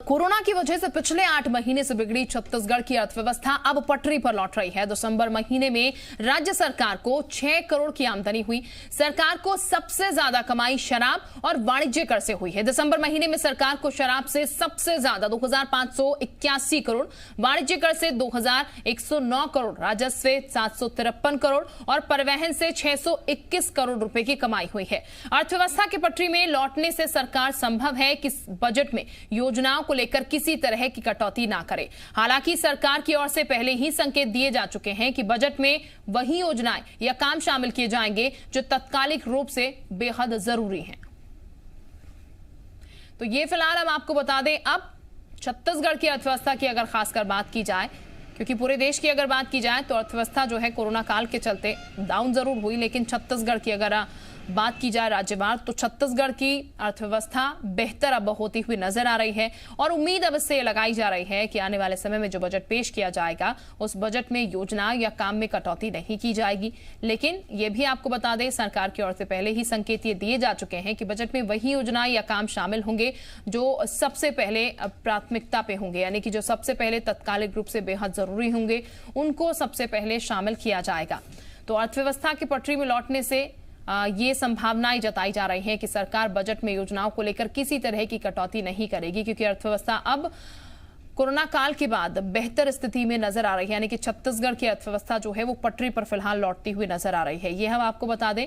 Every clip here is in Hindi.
कोरोना की वजह से पिछले 8 महीने से बिगड़ी छत्तीसगढ़ की अर्थव्यवस्था अब पटरी पर लौट रही है। दिसंबर महीने में राज्य सरकार को 6 करोड़ की आमदनी हुई। सरकार को सबसे ज्यादा कमाई शराब और वाणिज्य कर से हुई है। दिसंबर महीने में सरकार को शराब से सबसे ज्यादा 2581 करोड़, वाणिज्य कर से 2109 करोड़, राजस्व से 753 करोड़ और परिवहन से 621 करोड़ रुपए की कमाई हुई है। अर्थव्यवस्था की पटरी में लौटने से सरकार संभव है कि बजट में योजनाओं को लेकर किसी तरह की कटौती ना करे। हालांकि सरकार की ओर से पहले ही संकेत दिए जा चुके हैं कि बजट में वही योजनाएं या काम शामिल किए जाएंगे जो तात्कालिक रूप से बेहद जरूरी हैं। तो ये फिलहाल हम आपको बता दें। अब छत्तीसगढ़ की अर्थव्यवस्था की अगर खासकर बात की जाए, क्योंकि पूरे देश की अगर बात की जाए तो अर्थव्यवस्था जो है कोरोना काल के चलते डाउन जरूर हुई, लेकिन छत्तीसगढ़ की अगर बात की जाए राज्यवार तो छत्तीसगढ़ की अर्थव्यवस्था बेहतर अब होती हुई नजर आ रही है और उम्मीद अब इससे लगाई जा रही है कि आने वाले समय में जो बजट पेश किया जाएगा उस बजट में योजना या काम में कटौती नहीं की जाएगी। लेकिन ये भी आपको बता दें, सरकार की ओर से पहले ही संकेत ये दिए जा चुके हैं कि बजट में वही योजना या काम शामिल होंगे जो सबसे पहले प्राथमिकता पे होंगे, यानी कि जो सबसे पहले तत्कालिक रूप से बेहद जरूरी होंगे उनको सबसे पहले शामिल किया जाएगा। तो अर्थव्यवस्था की पटरी में लौटने से ये संभावनाएं जताई जा रही है कि सरकार बजट में योजनाओं को लेकर किसी तरह की कटौती नहीं करेगी, क्योंकि अर्थव्यवस्था अब कोरोना काल के बाद बेहतर स्थिति में नजर आ रही है। यानी कि छत्तीसगढ़ की अर्थव्यवस्था जो है वो पटरी पर फिलहाल लौटती हुई नजर आ रही है। ये हम आपको बता दें,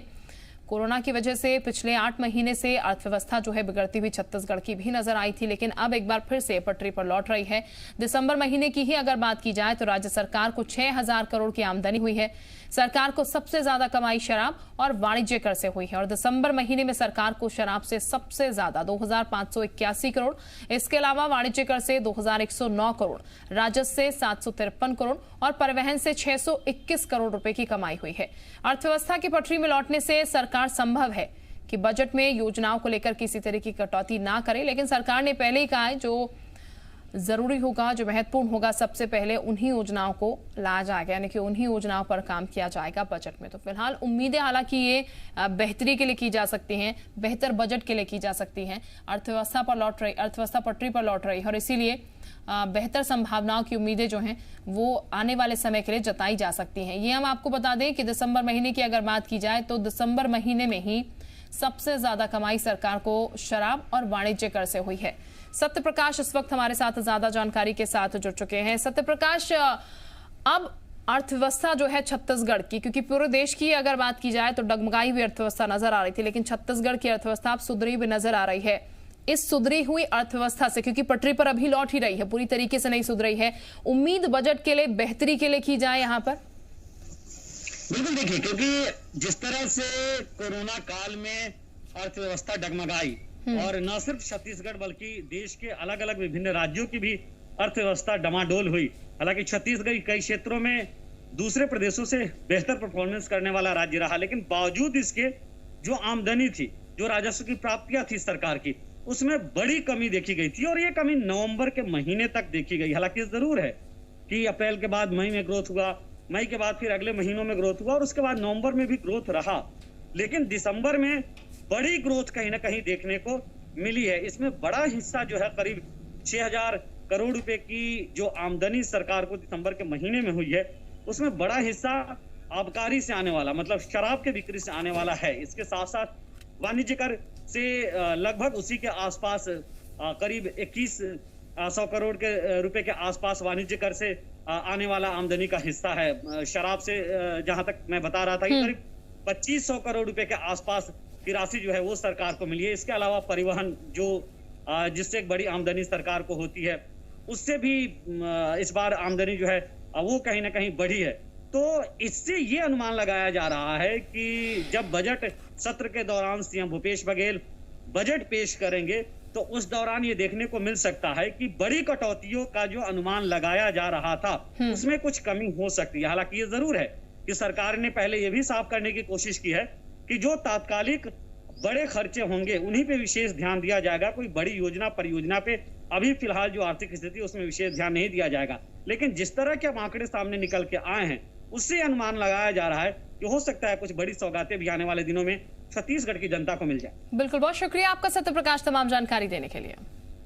कोरोना की वजह से पिछले 8 महीने से अर्थव्यवस्था जो है बिगड़ती हुई छत्तीसगढ़ की भी नजर आई थी, लेकिन अब एक बार फिर से पटरी पर लौट रही है। दिसंबर महीने की ही अगर बात की जाए तो राज्य सरकार को 6000 करोड़ की आमदनी हुई है। सरकार को सबसे ज्यादा कमाई शराब और वाणिज्य कर से हुई है और दिसंबर महीने में सरकार को शराब से सबसे ज्यादा 2581 करोड़, इसके अलावा वाणिज्य कर से 2109 करोड़, राजस्व से 753 करोड़ और परिवहन से 621 करोड़ रुपए की कमाई हुई है। अर्थव्यवस्था की पटरी में लौटने से सरकार संभव है कि बजट में योजनाओं को लेकर किसी तरह की कटौती ना करे, लेकिन सरकार ने पहले ही कहा है जो जरूरी होगा, जो महत्वपूर्ण होगा, सबसे पहले उन्हीं योजनाओं को लाया जाएगा, यानी कि उन्हीं योजनाओं पर काम किया जाएगा बजट में। तो फिलहाल उम्मीदें हालांकि ये बेहतरी के लिए की जा सकती हैं, बेहतर बजट के लिए की जा सकती हैं। अर्थव्यवस्था पटरी पर लौट रही है और इसीलिए बेहतर संभावनाओं की उम्मीदें जो हैं वो आने वाले समय के लिए जताई जा सकती हैं। ये हम आपको बता दें कि दिसंबर महीने की अगर बात की जाए तो दिसंबर महीने में ही सबसे ज्यादा कमाई सरकार को शराब और वाणिज्य कर से हुई है। सत्य प्रकाश इस वक्त हमारे साथ ज्यादा जानकारी के साथ जुड़ चुके हैं। सत्य प्रकाश, अब अर्थव्यवस्था जो है छत्तीसगढ़ की, क्योंकि पूरे देश की अगर बात की जाए तो डगमगाई हुई अर्थव्यवस्था नजर आ रही थी, लेकिन छत्तीसगढ़ की अर्थव्यवस्था अब सुधरी हुई नजर आ रही है। इस सुधरी हुई अर्थव्यवस्था से, क्योंकि पटरी पर अभी लौट ही रही है, पूरी तरीके से नहीं सुधरी है, उम्मीद बजट के लिए बेहतरी के लिए की जाए यहाँ पर? बिल्कुल, देखिए, क्योंकि जिस तरह से कोरोना काल में अर्थव्यवस्था डगमगाई और न सिर्फ छत्तीसगढ़ बल्कि देश के अलग अलग विभिन्न राज्यों की भी अर्थव्यवस्था डमाडोल हुई। हालांकि छत्तीसगढ़ कई क्षेत्रों में दूसरे प्रदेशों से बेहतर परफॉर्मेंस करने वाला राज्य रहा, लेकिन बावजूद इसके जो आमदनी थी, जो राजस्व की प्राप्तियां थी सरकार की, उसमें बड़ी कमी देखी गई थी और ये कमी नवंबर के महीने तक देखी गई। हालांकि जरूर है कि अप्रैल के बाद मई में ग्रोथ हुआ, मई के बाद फिर अगले महीनों में ग्रोथ हुआ और उसके बाद नवंबर में भी ग्रोथ रहा, लेकिन दिसंबर में बड़ी ग्रोथ कहीं ना कहीं देखने को मिली है। इसमें बड़ा हिस्सा जो है करीब 6000 करोड़ रुपए की जो आमदनी सरकार को दिसंबर के महीने में हुई है, उसमें बड़ा हिस्सा आबकारी से आने वाला, मतलब शराब के बिक्री से आने वाला है। इसके साथ साथ वाणिज्य कर से लगभग उसी के आसपास करीब 2100 करोड़ के रुपए के आसपास वाणिज्य कर से आने वाला आमदनी का हिस्सा है। शराब से जहां तक मैं बता रहा था कि करीब 2500 करोड़ रुपए के आसपास की राशि जो है वो सरकार को मिली है। इसके अलावा परिवहन जो जिससे एक बड़ी आमदनी सरकार को होती है, उससे भी इस बार आमदनी जो है वो कहीं ना कहीं बढ़ी है। तो इससे ये अनुमान लगाया जा रहा है कि जब बजट सत्र के दौरान सीएम भूपेश बघेल बजट पेश करेंगे तो उस दौरान ये देखने को मिल सकता है कि बड़ी कटौतियों का जो अनुमान लगाया जा रहा था उसमें कुछ कमी हो सकती है। हालांकि ये जरूर है कि सरकार ने पहले ये भी साफ करने की कोशिश की है कि जो तात्कालिक बड़े खर्चे होंगे उन्हीं पे विशेष ध्यान दिया जाएगा। कोई बड़ी योजना परियोजना पे अभी फिलहाल जो आर्थिक स्थिति उसमें विशेष ध्यान नहीं दिया जाएगा, लेकिन जिस तरह के आंकड़े सामने निकल के आए हैं उससे अनुमान लगाया जा रहा है कि हो सकता है कुछ बड़ी सौगातें भी आने वाले दिनों में छत्तीसगढ़ की जनता को मिल जाए। बिल्कुल, बहुत शुक्रिया आपका सत्य प्रकाश तमाम जानकारी देने के लिए।